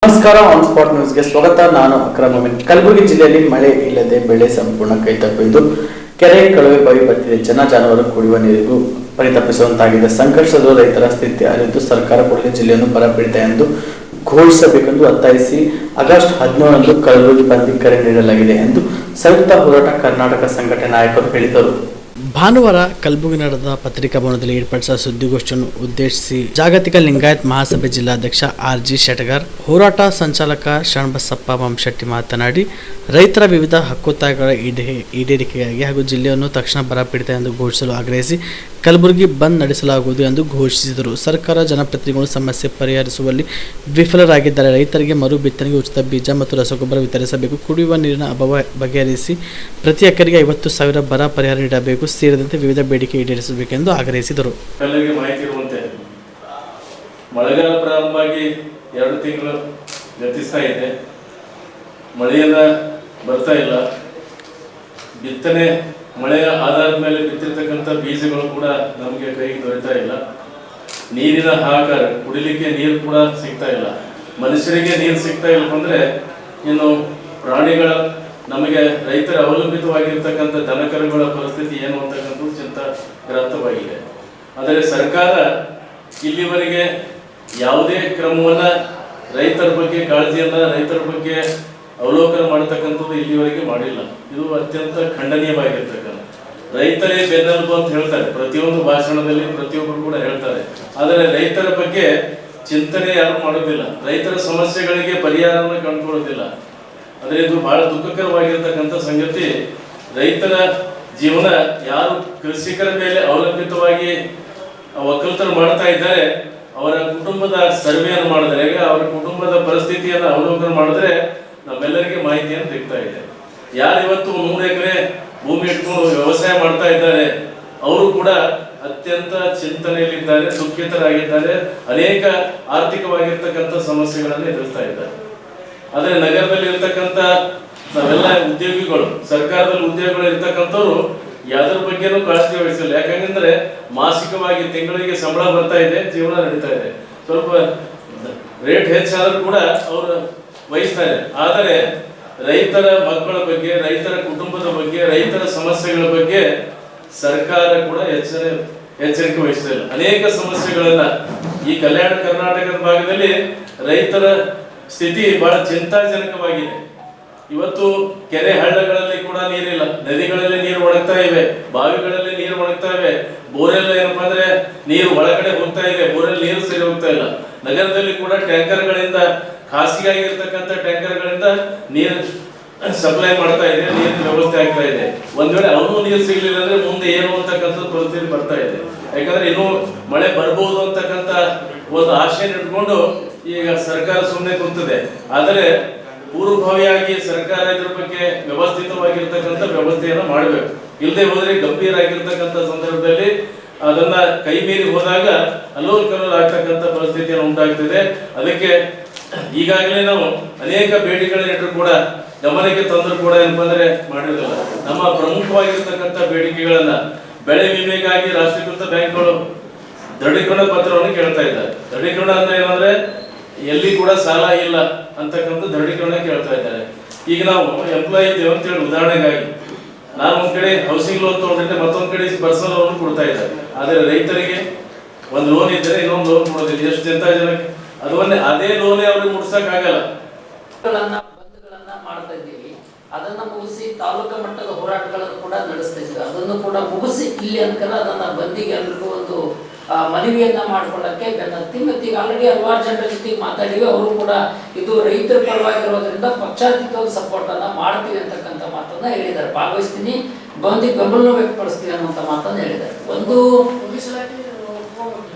ನಮಸ್ಕಾರ. On spot ನ್ಯೂಸ್ಗೆ ಸ್ವಾಗತ. ನಾನು ಅಕ್ರಮ್ ಮೊಮಿನ್. ಕಲಬುರಗಿ ಜಿಲ್ಲೆಯಲ್ಲಿ ಮಳೆ ಇಲ್ಲದೆ ಬೆಳೆ ಸಂಪೂರ್ಣ ಕೈತಪ್ಪಿದ್ದು ಕೆರೆ ಕೊಳವೆ ಬಾವಿ ಬತ್ತಿದೆ. ಜಾನುವಾರು ಕುಡಿಯುವ ನೀರಿಗೂ ಪರಿತಪಿಸುವಂತಾಗಿದೆ. ಸಂಕಷ್ಟದ ರೈತರ ಸ್ಥಿತಿ ಅರಿತು ಸರ್ಕಾರ ಕೂಡಲೇ ಜಿಲ್ಲೆಯನ್ನು ಬರಪೀಡಿತ ಎಂದು ಘೋಷಿಸಬೇಕೆಂದು ಒತ್ತಾಯಿಸಿ ಆಗಸ್ಟ್ 17ರಂದು ಕಲಬುರಗಿ ಬಂದ್ಗೆ ಕರೆ ನೀಡಲಾಗಿದೆ ಎಂದು ಸಂಯುಕ್ತ ಹೋರಾಟ ಕರ್ನಾಟಕ ಸಂಘಟನೆ ನಾಯಕರು ಹೇಳಿದರು. ಭಾನುವಾರ ಕಲಬುರಗಿ ನಡೆದ ಪತ್ರಿಕಾ ಭವನದಲ್ಲಿ ಏರ್ಪಡಿಸಿದ ಸುದ್ದಿಗೋಷ್ಠಿಯನ್ನು ಉದ್ದೇಶಿಸಿ ಜಾಗತಿಕ ಲಿಂಗಾಯತ್ ಮಹಾಸಭೆ ಜಿಲ್ಲಾಧ್ಯಕ್ಷ ಆರ್.ಜಿ. ಶೆಟಗಾರ್, ಹೋರಾಟ ಸಂಚಾಲಕ ಶರಣಬಸಪ್ಪ ಬಂಶೆಟ್ಟಿ ಮಾತನಾಡಿ, ರೈತರ ವಿವಿಧ ಹಕ್ಕುತ್ತಾಯಗಳ ಈಡೇರಿಕೆಗಾಗಿ ಹಾಗೂ ಜಿಲ್ಲೆಯನ್ನು ತಕ್ಷಣ ಬರಪೀಡಿತ ಎಂದು ಘೋಷಿಸಲು ಆಗ್ರಹಿಸಿ ಕಲಬುರಗಿ ಬಂದ್ ನಡೆಸಲಾಗುವುದು ಎಂದು ಘೋಷಿಸಿದರು. ಸರ್ಕಾರ ಜನಪ್ರತಿನಿಧಿಗಳು ಸಮಸ್ಯೆ ಪರಿಹರಿಸುವಲ್ಲಿ ವಿಫಲರಾಗಿದ್ದಾರೆ. ರೈತರಿಗೆ ಮರು ಬಿತ್ತನೆಗೆ ಉಚಿತ ಬೀಜ ಮತ್ತು ರಸಗೊಬ್ಬರ ವಿತರಿಸಬೇಕು. ಕುಡಿಯುವ ನೀರಿನ ಅಭಾವ ಬಗೆಹರಿಸಿ ಪ್ರತಿ ಎಕರೆಗೆ 50,000 ಬರ ಪರಿಹಾರ ನೀಡಬೇಕು ಸೇರಿದಂತೆ ವಿವಿಧ ಬೇಡಿಕೆ ಈಡೇರಿಸಬೇಕೆಂದು ಆಗ್ರಹಿಸಿದರು. ಎಲ್ಲರಿಗೆ ಮಾಹಿತಿ ಇರುವಂತೆ ಮಳೆಗಾಲ ಪ್ರಾರಂಭವಾಗಿ 2 ತಿಂಗಳು ಗತಿಸ್ತಾ ಇದೆ. ಮಳೆಯನ್ನ ಬರ್ತಾ ಇಲ್ಲ. ಬಿತ್ತನೆ ಮಳೆಯ ಆಧಾರದ ಮೇಲೆ ಬಿತ್ತಿರ್ತಕ್ಕಂಥ ಬೀಜಗಳು ಕೂಡ ನಮಗೆ ಕೈಗೆ ದೊರೆತಾ ಇಲ್ಲ. ನೀರಿನ ಹಾಹಾಕಾರ, ಕುಡಿಲಿಕ್ಕೆ ನೀರು ಕೂಡ ಸಿಗ್ತಾ ಇಲ್ಲ. ಮನುಷ್ಯರಿಗೆ ನೀರು ಸಿಗ್ತಾ ಇಲ್ಲ ಅಂದ್ರೆ ಇನ್ನು ಪ್ರಾಣಿಗಳ, ನಮಗೆ ರೈತರ ಅವಲಂಬಿತವಾಗಿರ್ತಕ್ಕಂಥ ದನಕರುಗಳ ಪರಿಸ್ಥಿತಿ ಏನು ಅಂತಕ್ಕಂಥದ್ದು ಚಿಂತಾಗ್ರಾಂತವಾಗಿದೆ. ಆದರೆ ಸರ್ಕಾರ ಇಲ್ಲಿವರೆಗೆ ಯಾವುದೇ ಕ್ರಮವನ್ನ ರೈತರ ಬಗ್ಗೆ ಕಾಳಜಿಯನ್ನ, ರೈತರ ಬಗ್ಗೆ ಅವಲೋಕನ ಮಾಡತಕ್ಕಂಥದ್ದು ಇಲ್ಲಿವರೆಗೆ ಮಾಡಿಲ್ಲ. ಇದು ಅತ್ಯಂತ ಖಂಡನೀಯವಾಗಿರ್ತಕ್ಕಂಥ. ರೈತರೇ ಬೆನ್ನೆಲುಬು ಅಂತ ಹೇಳ್ತಾರೆ ಪ್ರತಿಯೊಂದು ಭಾಷಣದಲ್ಲಿ, ಪ್ರತಿಯೊಬ್ಬರು ಕೂಡ ಹೇಳ್ತಾರೆ. ಆದರೆ ರೈತರ ಬಗ್ಗೆ ಚಿಂತನೆ ಯಾರು ಮಾಡೋದಿಲ್ಲ. ರೈತರ ಸಮಸ್ಯೆಗಳಿಗೆ ಪರಿಹಾರವನ್ನು ಕಂಡುಕೊಳ್ಳೋದಿಲ್ಲ. ಆದರೆ ಇದು ಬಹಳ ದುಃಖಕರವಾಗಿರ್ತಕ್ಕಂಥ ಸಂಗತಿ. ರೈತರ ಜೀವನ ಯಾರು ಕೃಷಿಕರ ಮೇಲೆ ಅವಲಂಬಿತವಾಗಿ ಒಕ್ಕಲ್ತನ ಮಾಡ್ತಾ ಇದ್ದಾರೆ, ಅವರ ಕುಟುಂಬದ ಸರ್ವೆಯನ್ನು ಮಾಡಿದ್ರೆ, ಅವರ ಕುಟುಂಬದ ಪರಿಸ್ಥಿತಿಯನ್ನು ಅವಲೋಕನ ಮಾಡಿದ್ರೆ ನಮ್ಮೆಲ್ಲರಿಗೆ ಮಾಹಿತಿಯನ್ನು ಸಿಗ್ತಾ ಇದೆ. ಯಾರು ಇವತ್ತು 100 ಎಕರೆ ಭೂಮಿ ಇಟ್ಕೊಂಡು ವ್ಯವಸಾಯ ಮಾಡ್ತಾ ಇದ್ದಾರೆ, ಅವರು ಕೂಡ ಅತ್ಯಂತ ಚಿಂತನೆಯಲ್ಲಿದ್ದಾರೆ, ದುಃಖಿತರಾಗಿದ್ದಾರೆ, ಅನೇಕ ಆರ್ಥಿಕವಾಗಿರ್ತಕ್ಕಂಥ ಸಮಸ್ಯೆಗಳನ್ನು ಎದುರಿಸ್ತಾ ಇದ್ದಾರೆ. ಆದರೆ ನಗರದಲ್ಲಿ ಇರ್ತಕ್ಕಂಥ ನಾವೆಲ್ಲ ಉದ್ಯೋಗಿಗಳು, ಸರ್ಕಾರದಲ್ಲಿ ಉದ್ಯೋಗಗಳು ಇರ್ತಕ್ಕಂಥವ್ರು ಯಾವ್ದ್ರ ಬಗ್ಗೆನೂ ಕಾಳಜಿ ವಹಿಸಿಲ್ಲ. ಯಾಕಂದ್ರೆ ಮಾಸಿಕವಾಗಿ ತಿಂಗಳಿಗೆ ಸಂಬಳ ಬರ್ತಾ ಇದೆ, ಜೀವನ ನಡೀತಾ ಇದೆ. ಸ್ವಲ್ಪ ರೇಟ್ ಹೆಚ್ಚಾದ್ರೂ ಕೂಡ ಅವರು ವಹಿಸ್ತಾ ಇದೆ. ಆದರೆ ರೈತರ ಮಕ್ಕಳ ಬಗ್ಗೆ, ರೈತರ ಕುಟುಂಬದ ಬಗ್ಗೆ, ರೈತರ ಸಮಸ್ಯೆಗಳ ಬಗ್ಗೆ ಸರ್ಕಾರ ಕೂಡ ಎಚ್ಚರಿಕೆ ವಹಿಸ್ತಾ ಇಲ್ಲ. ಅನೇಕ ಸಮಸ್ಯೆಗಳನ್ನ ಈ ಕಲ್ಯಾಣ ಕರ್ನಾಟಕದ ಭಾಗದಲ್ಲಿ ರೈತರ ಸ್ಥಿತಿ ಬಹಳ ಚಿಂತಾಜನಕವಾಗಿದೆ. ಇವತ್ತು ಕೆರೆ ಹಳ್ಳಗಳಲ್ಲಿ ಕೂಡ ನೀರಿಲ್ಲ, ನದಿಗಳಲ್ಲಿ ನೀರು ಒಣಗ್ತಾ ಇವೆ, ಬಾವಿಗಳಲ್ಲಿ ನೀರು ಒಣಗ್ತಾ ಇವೆ. ಬೋರೆಲ್ಲ ಏನಪ್ಪಾ ಅಂದ್ರೆ ನೀರು ಒಳಗಡೆ ಹೋಗ್ತಾ ಇದೆ, ಬೋರಲ್ಲಿ ನೀರು ಸರಿ ಹೋಗ್ತಾ ಇಲ್ಲ. ನಗರದಲ್ಲಿ ಕೂಡ ಟ್ಯಾಂಕರ್ಗಳಿಂದ, ಖಾಸಗಿಯಾಗಿರ್ತಕ್ಕಂಥ ಟ್ಯಾಂಕರ್ಗಳಿಂದ ನೀರು ಸಪ್ಲೈ ಮಾಡ್ತಾ ಇದೆ, ನೀರಿನ ವ್ಯವಸ್ಥೆ ಆಗ್ತಾ ಇದೆ. ಒಂದ್ ವೇಳೆ ಅವನು ನೀರು ಸಿಗ್ಲಿಲ್ಲ ಅಂದ್ರೆ ಮುಂದೆ ಏನು ಅಂತಕ್ಕಂಥ ಪರಿಸ್ಥಿತಿ ಬರ್ತಾ ಇದೆ. ಯಾಕಂದ್ರೆ ಇನ್ನೂ ಮಳೆ ಬರ್ಬೋದು ಅಂತಕ್ಕಂಥ ಒಂದು ಆಶೆಯನ್ನು ಇಟ್ಕೊಂಡು ಈಗ ಸರ್ಕಾರ ಸುಮ್ಮನೆ ಕೂತಿದೆ. ಆದರೆ ಪೂರ್ವಭಾವಿಯಾಗಿ ಸರ್ಕಾರ ಇದ್ರ ಬಗ್ಗೆ ವ್ಯವಸ್ಥಿತವಾಗಿರ್ತಕ್ಕಂಥ ವ್ಯವಸ್ಥೆಯನ್ನು ಮಾಡಬೇಕು. ಇಲ್ಲದೆ ಹೋದ್ರೆ ಗಂಭೀರ ಆಗಿರ್ತಕ್ಕಂಥ ಸಂದರ್ಭದಲ್ಲಿ ಅದನ್ನ ಕೈ ಮೀರಿ ಹೋದಾಗ ಅಲ್ಲೋಲ್ ಕಲ್ಲೋಲ್ ಆಗ್ತಕ್ಕಂಥ ಪರಿಸ್ಥಿತಿಯನ್ನು ಉಂಟಾಗ್ತಿದೆ. ಅದಕ್ಕೆ ಈಗಾಗಲೇ ನಾವು ಅನೇಕ ಬೇಡಿಕೆಗಳಿಟ್ಟರು ಕೂಡ ಗಮನಕ್ಕೆ ತಂದರೂ ಕೂಡ ಏನಪ್ಪ ಅಂದ್ರೆ ಮಾಡಿರಲಿಲ್ಲ. ನಮ್ಮ ಪ್ರಮುಖವಾಗಿರ್ತಕ್ಕಂಥ ಬೇಡಿಕೆಗಳನ್ನ, ಬೆಳೆ ವಿಮೆಗಾಗಿ ರಾಷ್ಟ್ರೀಕೃತ ಬ್ಯಾಂಕ್ಗಳು ದೃಢೀಕರಣ ಪತ್ರವನ್ನು ಕೇಳ್ತಾ ಇದ್ದಾರೆ. ದೃಢೀಕರಣ ಅಂದ್ರೆ ಏನಂದ್ರೆ ಎಲ್ಲಿ ಕೂಡ ಸಾಲ ಇಲ್ಲ ಅಂತಕ್ಕಂಥ ದೃಢೀಕರಣ ಕೇಳ್ತಾ ಇದ್ದಾರೆ. ಈಗ ನಾವು ಎಂಪ್ಲಾಯಿ ಇದ್ದೇವೆ ಅಂತ ಹೇಳಿ ಉದಾಹರಣೆಗಾಗಿ ನಾನು ಒಂದ್ ಕಡೆ ಹೌಸಿಂಗ್ ಲೋನ್ ತಗೊಂಡಿದ್ದೆ, ಮತ್ತೊಂದ್ ಕಡೆ ಪರ್ಸನಲ್ ಲೋನ್ ಕೊಡ್ತಾ ಇದ್ದಾರೆ. ಆದ್ರೆ ರೈತರಿಗೆ ಒಂದು ಲೋನ್ ಇದ್ದರೆ ಇನ್ನೊಂದು ಲೋನ್ ಕೊಡೋದಿಲ್ಲ. ಎಷ್ಟು ಚಿಂತಾಜನಕ. ಅದೇ ಲೋನೇ ಅವ್ರಿಗೆ ಮುಡ್ಸಕ್ ಆಗಲ್ಲ. ಮಾಡ್ತಾ ಇದ್ದೀವಿ. ಅದನ್ನ ಮುಗಿಸಿ ತಾಲೂಕು ಮಟ್ಟದ ಹೋರಾಟಗಳನ್ನು ಕೂಡ ನಡೆಸ್ತಾ ಇದ್ದೀವಿ. ಅದನ್ನು ಕೂಡ ಮುಗಿಸಿ ಇಲ್ಲಿ ಅನ್ಕಲ್ಲ ಅದನ್ನ ಬಂದಿಗೆ ಎಲ್ರಿಗೂ ಒಂದು ಮನವಿಯನ್ನ ಮಾಡ್ಕೊಳ್ಳಕ್ಕೆ ಬೆನ್ನತ್ತಿ ಮತ್ತೆ ಈಗ ಆಲ್ರೆಡಿ ಹಲವಾರು ಜನರ ಜೊತೆಗೆ ಮಾತಾಡಿವಿ. ಅವರು ಕೂಡ ಇದು ರೈತರ ಪರವಾಗಿರೋದ್ರಿಂದ ಪಕ್ಷಾತೀತವಾಗಿ ಸಪೋರ್ಟ್ ಅನ್ನ ಮಾಡ್ತೀವಿ ಅಂತಕ್ಕಂಥ ಮಾತನ್ನ ಹೇಳಿದ್ದಾರೆ. ಭಾಗವಹಿಸ್ತೀನಿ, ಬಂದಿಗೆ ಬೆಂಬಲ ವ್ಯಕ್ತಪಡಿಸ್ತೀವಿ ಅನ್ನುವಂಥ ಮಾತನ್ನ ಹೇಳಿದ್ದಾರೆ. ಒಂದು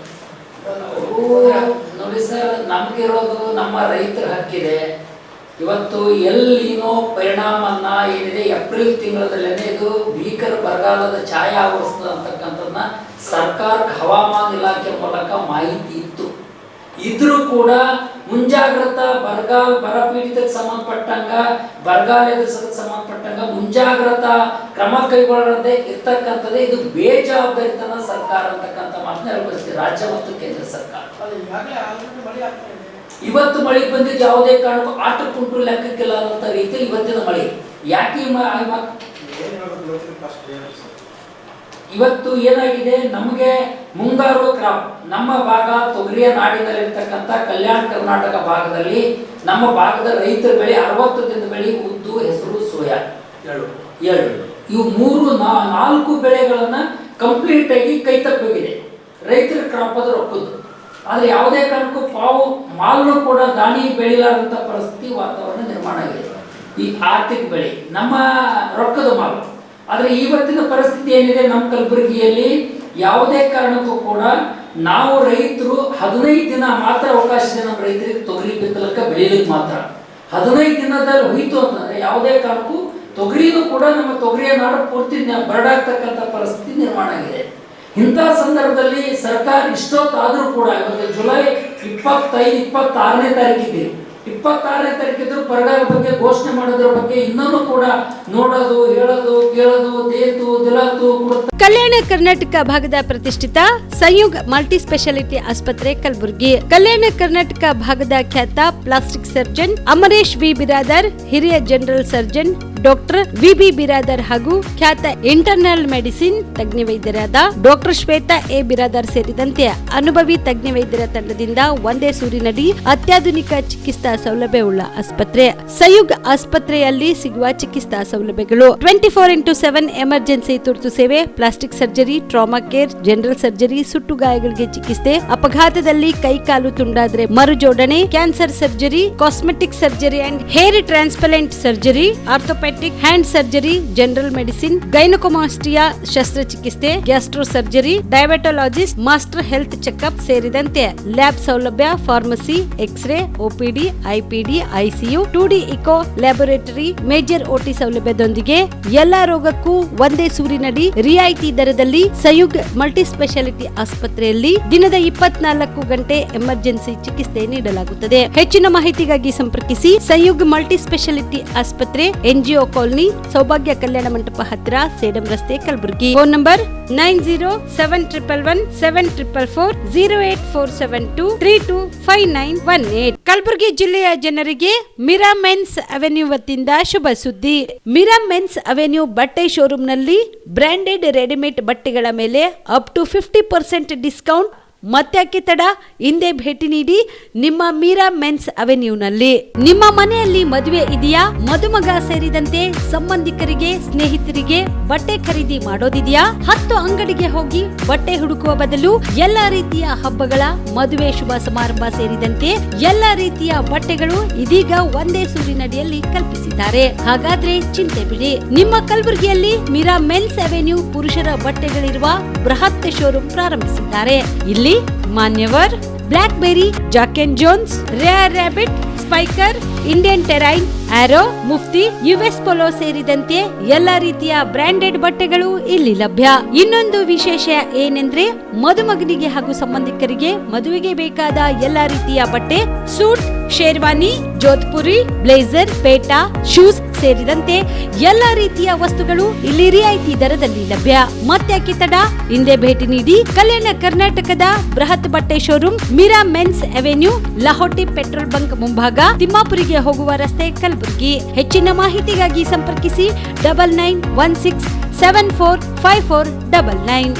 ನೋಡಿ ಸರ್, ನಮ್ಗಿರೋದು ನಮ್ಮ ರೈತರ ಹಕ್ಕಿದೆ. ಇವತ್ತು ಎಲ್ಲಿನೋ ಪರಿಣಾಮನ್ನ ಏನಿದೆ ಏಪ್ರಿಲ್ ತಿಂಗಳಲ್ಲೇನೆ ಇದು ಭೀಕರ ಬರಗಾಲದ ಛಾಯೆ ಆವರಿಸ್ತದೆ ಅಂತಕ್ಕಂಥದ್ದನ್ನ ಸರ್ಕಾರಕ್ಕೆ ಹವಾಮಾನ ಇಲಾಖೆ ಮೂಲಕ ಮಾಹಿತಿ ಇತ್ತು. ಇದ್ರೂ ಕೂಡ ಮುಂಜಾಗ್ರತಾ ಬರ ಪೀಡಿತಕ್ಕೆ ಸಂಬಂಧಪಟ್ಟಂಗ, ಬರಗಾಲ ಎದುರಿಸೋದಕ್ಕೆ ಸಂಬಂಧಪಟ್ಟಂಗ ಮುಂಜಾಗ್ರತಾ ಕ್ರಮ ಕೈಗೊಳ್ಳದೆ ಇರ್ತಕ್ಕಂಥದ್ದೇ ಇದು ಬೇಜವಾಬ್ದಾರಿತನ ಸರ್ಕಾರ ಅಂತಕ್ಕಂಥ ಮಾತನ್ನ ಹೇಳ್ಬಯಸ್ತೀವಿ, ರಾಜ್ಯ ಮತ್ತು ಕೇಂದ್ರ ಸರ್ಕಾರ. ಇವತ್ತು ಮಳೆ ಬಂದಿದ್ದು ಯಾವುದೇ ಕಾರಣಕ್ಕೂ ಆಟಕ್ಕುಂಟು ಲೆಕ್ಕಕ್ಕಿಲ್ಲ ಅನ್ನೋ ರೀತಿಯಲ್ಲಿ ಇವತ್ತಿನ ಮಳೆ ಯಾಕೆ ಇವತ್ತು ಏನಾಗಿದೆ, ನಮಗೆ ಮುಂಗಾರು ಕ್ರಾಪ್ ನಮ್ಮ ಭಾಗ ತೊಗರಿಯ ನಾಡಿನಲ್ಲಿರ್ತಕ್ಕಂಥ ಕಲ್ಯಾಣ ಕರ್ನಾಟಕ ಭಾಗದಲ್ಲಿ ನಮ್ಮ ಭಾಗದ ರೈತರ ಬೆಳೆ 60 ದಿನದ ಬೆಳೆ ಉದ್ದು, ಹೆಸರು, ಸೋಯಾ, ಎಳ್ಳು ಇವು 4 ಬೆಳೆಗಳನ್ನ ಕಂಪ್ಲೀಟ್ ಆಗಿ ಕೈ ತಪ್ಪೋಗಿದೆ ರೈತರ ಕ್ರಾಪ್ ಅದು ರೊಕ್ಕದ್ದು. ಆದರೆ ಯಾವುದೇ ಕಾರಣಕ್ಕೂ ಮಾಲ್ನು ಕೂಡ ದಾಣಿ ಬೆಳಿಲಾರಂಥ ಪರಿಸ್ಥಿತಿ ವಾತಾವರಣ ನಿರ್ಮಾಣ ಆಗಿದೆ. ಈ ಆರ್ಥಿಕ ಬೆಳೆ ನಮ್ಮ ರೊಕ್ಕದ ಮಾಲು. ಆದರೆ ಇವತ್ತಿನ ಪರಿಸ್ಥಿತಿ ಏನಿದೆ, ನಮ್ಮ ಕಲಬುರಗಿಯಲ್ಲಿ ಯಾವುದೇ ಕಾರಣಕ್ಕೂ ಕೂಡ ನಾವು ರೈತರು 15 ದಿನ ಮಾತ್ರ ಅವಕಾಶ ಇದೆ ನಮ್ಮ ರೈತರಿಗೆ ತೊಗರಿ ಬಿತ್ತಲಕ್ಕೆ ಬೆಳೀಲಿಕ್ಕೆ ಮಾತ್ರ. 15 ದಿನದಲ್ಲಿ ಹೋಯ್ತು ಅಂತಂದ್ರೆ ಯಾವುದೇ ಕಾರಣಕ್ಕೂ ತೊಗರಿನೂ ಕೂಡ ನಮ್ಮ ತೊಗರಿಯ ನಾಡು ಪೂರ್ತಿ ಬರಡಾಗ್ತಕ್ಕಂಥ ಪರಿಸ್ಥಿತಿ ನಿರ್ಮಾಣ ಆಗಿದೆ. ಇಂಥ ಸಂದರ್ಭದಲ್ಲಿ ಸರ್ಕಾರ ಇಷ್ಟೊತ್ತಾದರೂ ಕೂಡ ಇವತ್ತು ಜುಲೈ 26ನೇ ತಾರೀಕಿದೆ, 26ನೇ ತಾರೀಕಿದ್ರು ಬರಗಾಲ ಬಗ್ಗೆ ಘೋಷಣೆ ಮಾಡೋದ್ರ ಬಗ್ಗೆ ಇನ್ನೂ ಕೂಡ ನೋಡೋದು, ಹೇಳೋದು, ಕೇಳೋದು, ದೇತು ದಿಲಾತು ಕಲ್ಯಾಣ ಕರ್ನಾಟಕ ಭಾಗದ ಪ್ರತಿಷ್ಠಿತ ಸಂಯುಗ್ ಮಲ್ಟಿ ಸ್ಪೆಷಾಲಿಟಿ ಆಸ್ಪತ್ರೆ ಕಲಬುರಗಿ. ಕಲ್ಯಾಣ ಕರ್ನಾಟಕ ಭಾಗದ ಖ್ಯಾತ plastic surgeon Amaresh V Biradar, ಹಿರಿಯ general surgeon doctor V B. Biradar ಹಾಗೂ ಖ್ಯಾತ ಇಂಟರ್ನಲ್ ಮೆಡಿಸಿನ್ ತಜ್ಞ ವೈದ್ಯರಾದ ಡಾಕ್ಟರ್ ಶ್ವೇತಾ ಎ. ಬಿರಾದರ್ ಸೇರಿದಂತೆ ಅನುಭವಿ ತಜ್ಞ ವೈದ್ಯರ ತಂಡದಿಂದ ಒಂದೇ ಸೂರಿನಡಿ ಅತ್ಯಾಧುನಿಕ ಚಿಕಿತ್ಸಾ ಸೌಲಭ್ಯವುಳ್ಳ ಆಸ್ಪತ್ರೆ. ಸಂಯುಗ್ ಆಸ್ಪತ್ರೆಯಲ್ಲಿ ಸಿಗುವ ಚಿಕಿತ್ಸಾ ಸೌಲಭ್ಯಗಳು: 24x7 ಎಮರ್ಜೆನ್ಸಿ ತುರ್ತು ಸೇವೆ, plastic surgery, trauma care, general surgery, ಸುಟ್ಟು ಗಾಯಗಳಿಗೆ ಚಿಕಿತ್ಸೆ, ಅಪಘಾತದಲ್ಲಿ ಕೈ ಕಾಲು ತುಂಡಾದ್ರೆ ಮರುಜೋಡಣೆ, cancer surgery, cosmetic surgery and hair transplant surgery, orthopaedic hand surgery, general medicine, gynaecomastia ಶಸ್ತ್ರಚಿಕಿತ್ಸೆ, gastro surgery, diabetologist, master health checkup ಸೇರಿದಂತೆ ಲ್ಯಾಬ್ ಸೌಲಭ್ಯ, pharmacy, X-ray, OPD, IPD, ICU, 2D echo laboratory, major OT ಸೌಲಭ್ಯದೊಂದಿಗೆ ಎಲ್ಲಾ ರೋಗಕ್ಕೂ ಒಂದೇ ಸೂರಿನಡಿ ರಿಯಾಯಿತಿ ದರದಲ್ಲಿ ಸಂಯುಗ್ multi speciality ಆಸ್ಪತ್ರೆಯಲ್ಲಿ ದಿನದ 24 ಗಂಟೆ ಎಮರ್ಜೆನ್ಸಿ ಚಿಕಿತ್ಸೆ ನೀಡಲಾಗುತ್ತದೆ. ಹೆಚ್ಚಿನ ಮಾಹಿತಿಗಾಗಿ ಸಂಪರ್ಕಿಸಿ ಸಂಯುಗ್ ಮಲ್ಟಿ ಸ್ಪೆಷಾಲಿಟಿ ಆಸ್ಪತ್ರೆ, NGO ಕಾಲೋನಿ, ಸೌಭಾಗ್ಯ ಕಲ್ಯಾಣ ಮಂಟಪ ಹತ್ತಿರ, ಸೇಡಂ ರಸ್ತೆ, ಕಲಬುರಗಿ. Phone number 9071117444, 08472325918. ಕಲಬುರಗಿ ಜಿಲ್ಲೆಯ ಜನರಿಗೆ ಮಿರಾ ಮೆನ್ಸ್ ಅವೆನ್ಯೂ ವತಿಯಿಂದ ಶುಭ ಸುದ್ದಿ. ಮಿರಾ ಮೆನ್ಸ್ ಅವೆನ್ಯೂ ಬಟ್ಟೆ ಶೋರೂಮ್ನಲ್ಲಿ ಬ್ರಾಂಡೆಡ್ ರೆಡಿಮೇಡ್ ಬಟ್ಟೆಗಳ ಮೇಲೆ ಅಪ್ ಟು 50% ಡಿಸ್ಕೌಂಟ್. ಮತ್ತ್ಯಾಕೆ ತಡ, ಹಿಂದೆ ಭೇಟಿ ನೀಡಿ ನಿಮ್ಮ ಮೀರಾ ಮೆನ್ಸ್ ಅವೆನ್ಯೂನಲ್ಲಿ. ನಿಮ್ಮ ಮನೆಯಲ್ಲಿ ಮದುವೆ ಇದೆಯಾ, ಮದುಮಗ ಸೇರಿದಂತೆ ಸಂಬಂಧಿಕರಿಗೆ, ಸ್ನೇಹಿತರಿಗೆ ಬಟ್ಟೆ ಖರೀದಿ ಮಾಡೋದಿದೆಯಾ? 10 ಅಂಗಡಿಗೆ ಹೋಗಿ ಬಟ್ಟೆ ಹುಡುಕುವ ಬದಲು ಎಲ್ಲಾ ರೀತಿಯ ಹಬ್ಬಗಳ, ಮದುವೆ, ಶುಭ ಸಮಾರಂಭ ಸೇರಿದಂತೆ ಎಲ್ಲಾ ರೀತಿಯ ಬಟ್ಟೆಗಳು ಇದೀಗ ಒಂದೇ ಸೂರಿನಡಿಯಲ್ಲಿ ಕಲ್ಪಿಸಿದ್ದಾರೆ. ಹಾಗಾದ್ರೆ ಚಿಂತೆ ಬಿಡಿ, ನಿಮ್ಮ ಕಲಬುರಗಿಯಲ್ಲಿ ಮೀರಾ ಮೆನ್ಸ್ ಅವೆನ್ಯೂ ಪುರುಷರ ಬಟ್ಟೆಗಳಿರುವ ಬೃಹತ್ ಶೋರೂಮ್ ಪ್ರಾರಂಭಿಸಿದ್ದಾರೆ. ಇಲ್ಲಿ Manyavar, Blackberrys, Jack and Jones, Rare Rabbit, Spykar, Indian Terrain, Arrow, Mufti, US Polo ಸೇರಿದಂತೆ ಎಲ್ಲಾ ರೀತಿಯ ಬ್ರಾಂಡೆಡ್ ಬಟ್ಟೆಗಳು ಇಲ್ಲಿ ಲಭ್ಯ. ಇನ್ನೊಂದು ವಿಶೇಷ ಏನೆಂದ್ರೆ, ಮದುಮಗನಿಗೆ ಹಾಗೂ ಸಂಬಂಧಿಕರಿಗೆ ಮದುವೆಗೆ ಬೇಕಾದ ಎಲ್ಲಾ ರೀತಿಯ ಬಟ್ಟೆ, ಸೂಟ್, ಶೇರ್ವಾನಿ, ಜೋಧ್ಪುರಿ, ಬ್ಲೇಸರ್, ಪೇಟಾ, ಶೂಸ್ ಸೇರಿದಂತೆ ಎಲ್ಲಾ ರೀತಿಯ ವಸ್ತುಗಳು ಇಲ್ಲಿ ರಿಯಾಯಿತಿ ದರದಲ್ಲಿ ಲಭ್ಯ. ಮತ್ತ್ಯಾಕೆ ತಡ, ಹಿಂದೆ ಭೇಟಿ ನೀಡಿ ಕಲ್ಯಾಣ ಕರ್ನಾಟಕದ ಬೃಹತ್ ಬಟ್ಟೆ showroom Meera men's avenue, Lahoti petrol bunk ಮುಂಭಾಗ, ತಿಮ್ಮಾಪುರಿಗೆ ಹೋಗುವ ರಸ್ತೆ, ಕಲಬುರಗಿ. ಹೆಚ್ಚಿನ ಮಾಹಿತಿಗಾಗಿ ಸಂಪರ್ಕಿಸಿ 9916745499.